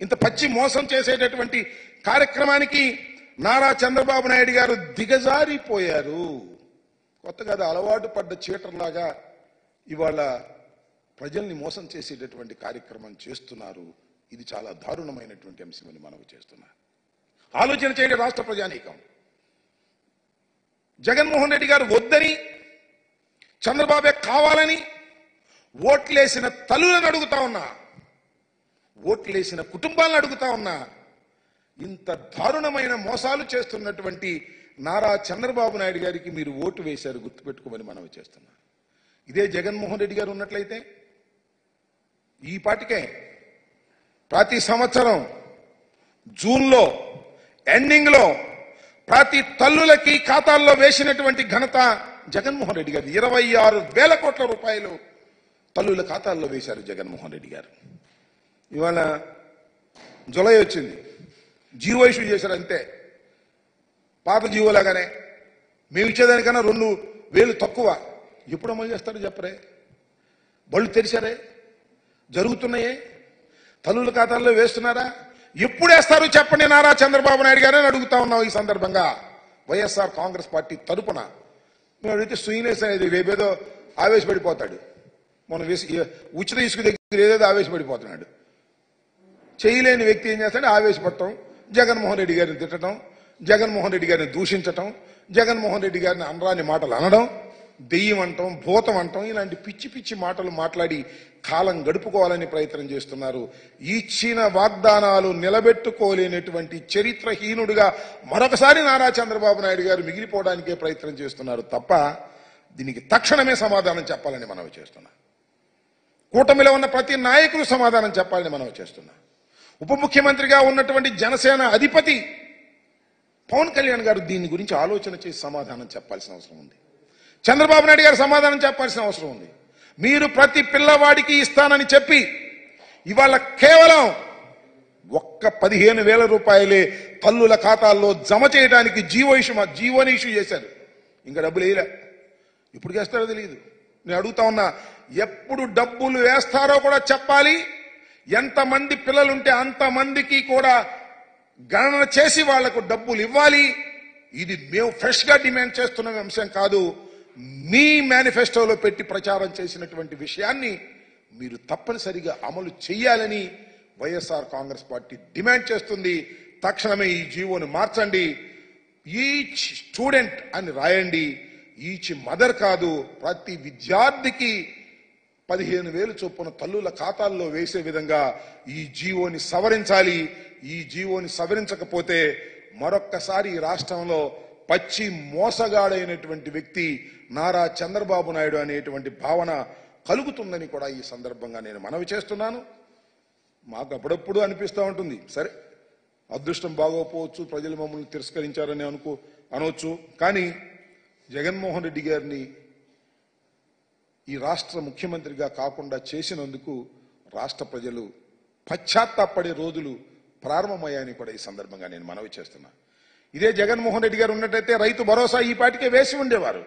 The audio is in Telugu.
ఇంత పచ్చి మోసం చేసేటటువంటి కార్యక్రమానికి నారా చంద్రబాబు నాయుడు గారు దిగజారిపోయారు. కొత్తగా అలవాటు పడ్డ చీటర్లాగా ఇవాళ ప్రజల్ని మోసం చేసేటటువంటి కార్యక్రమం చేస్తున్నారు. ఇది చాలా దారుణమైనటువంటి అంశమని మనవి చేస్తున్నా. ఆలోచన చేయండి రాష్ట్ర ప్రజానీకం. జగన్మోహన్ రెడ్డి గారు వద్దని, చంద్రబాబే కావాలని ఓట్లేసిన తల్లులను అడుగుతా ఉన్నా, ఓట్లేసిన కుటుంబాలను అడుగుతా ఉన్నా, ఇంత దారుణమైన మోసాలు చేస్తున్నటువంటి నారా చంద్రబాబు నాయుడు గారికి మీరు ఓటు వేశారు, గుర్తుపెట్టుకోమని మనవి చేస్తున్నా. ఇదే జగన్మోహన్ రెడ్డి గారు ఉన్నట్లయితే ఈ పాటికే ప్రతి సంవత్సరం జూన్లో ఎండింగ్ లో ప్రతి తల్లులకి ఖాతాల్లో వేసినటువంటి ఘనత జగన్మోహన్ రెడ్డి గారు. 26,000 కోట్ల రూపాయలు తల్లుల ఖాతాల్లో వేశారు జగన్మోహన్ రెడ్డి గారు. ఇవాళ జులై వచ్చింది, జీవో ఇష్యూ చేశారు అంతే. పాత జీవోలాగానే మేము ఇచ్చేదానికన్నా 2,000 తక్కువ. ఎప్పుడు అమలు చేస్తారు చెప్పరే? బళ్ళు తెరిచారే, జరుగుతున్నాయే, తల్లుల ఖాతాల్లో వేస్తున్నారా? ఎప్పుడు వేస్తారు చెప్పండి నారా చంద్రబాబు నాయుడు గారని అడుగుతా ఉన్నాం. ఈ సందర్భంగా వైఎస్ఆర్ కాంగ్రెస్ పార్టీ తరపున మేము అడిగితే సుయినేస్ అనేది రేపేదో ఆవేశపడిపోతాడు. మనం ఉచిత ఇసుక దగ్గర ఏదేదో ఆవేశపడిపోతున్నాడు. చేయలేని వ్యక్తి ఏం చేస్తాడు? ఆవేశపడటం, జగన్మోహన్ రెడ్డి గారిని తిట్టడం, జగన్మోహన్ రెడ్డి గారిని దూషించటం, జగన్మోహన్ రెడ్డి గారిని అనరాని మాటలు అనడం, దెయ్యం అంటాం, భూతం అంటాం, ఇలాంటి పిచ్చి పిచ్చి మాటలు మాట్లాడి కాలం గడుపుకోవాలని ప్రయత్నం చేస్తున్నారు. ఇచ్చిన వాగ్దానాలు నిలబెట్టుకోలేనటువంటి చరిత్రహీనుడిగా మరొకసారి నారా చంద్రబాబు నాయుడు గారు మిగిలిపోవడానికే ప్రయత్నం చేస్తున్నారు తప్ప దీనికి తక్షణమే సమాధానం చెప్పాలని మనవి చేస్తున్నా. కూటమిలో ఉన్న ప్రతి నాయకులు సమాధానం చెప్పాలని మనవి చేస్తున్నా. ఉప ముఖ్యమంత్రిగా ఉన్నటువంటి జనసేన అధిపతి పవన్ కళ్యాణ్ గారు దీని గురించి ఆలోచన చేసి సమాధానం చెప్పాల్సిన అవసరం ఉంది. చంద్రబాబు నాయుడు గారు సమాధానం చెప్పాల్సిన అవసరం ఉంది. మీరు ప్రతి పిల్లవాడికి ఇస్తానని చెప్పి ఇవాళ కేవలం ఒక్క 15,000 రూపాయలే తల్లుల ఖాతాల్లో జమ చేయడానికి జీవోని ఇష్యూ చేశారు. ఇంకా డబ్బులు వేయలే. ఇప్పుడు వేస్తారో తెలియదు. నేను అడుగుతా ఉన్నా, ఎప్పుడు డబ్బులు వేస్తారో కూడా చెప్పాలి. ఎంతమంది పిల్లలుంటే అంతమందికి కూడా గణన చేసి వాళ్లకు డబ్బులు ఇవ్వాలి. ఇది మేము ఫ్రెష్ గా డిమాండ్ చేస్తున్న అంశం కాదు. మీ మేనిఫెస్టోలో పెట్టి ప్రచారం చేసినటువంటి విషయాన్ని మీరు తప్పనిసరిగా అమలు చేయాలని వైఎస్ఆర్ కాంగ్రెస్ పార్టీ డిమాండ్ చేస్తుంది. తక్షణమే ఈ జీవోను మార్చండి. ఈచ్ స్టూడెంట్ అని రాయండి. ఈచ్ మదర్ కాదు, ప్రతి విద్యార్థికి 15,000 చొప్పున తల్లుల ఖాతాల్లో వేసే విధంగా ఈ జీవోని సవరించాలి. ఈ జీవోని సవరించకపోతే మరొక్కసారి ఈ రాష్ట్రంలో పచ్చి మోసగాడైనటువంటి వ్యక్తి నారా చంద్రబాబు నాయుడు అనేటువంటి భావన కలుగుతుందని కూడా ఈ సందర్భంగా నేను మనవి చేస్తున్నాను. మాకు అప్పుడప్పుడు అనిపిస్తూ ఉంటుంది, సరే అదృష్టం బాగోపోవచ్చు, ప్రజలు మమ్మల్ని తిరస్కరించారని అనవచ్చు. కానీ జగన్మోహన్ రెడ్డి గారిని ఈ రాష్ట్ర ముఖ్యమంత్రిగా కాకుండా చేసినందుకు రాష్ట్ర ప్రజలు పశ్చాత్తాపడే రోజులు ప్రారంభమయ్యాయని కూడా ఈ సందర్భంగా నేను మనవి చేస్తున్నా. ఇదే జగన్మోహన్ రెడ్డి గారు ఉన్నట్టయితే రైతు భరోసా ఈ పాటికే వేసి ఉండేవారు.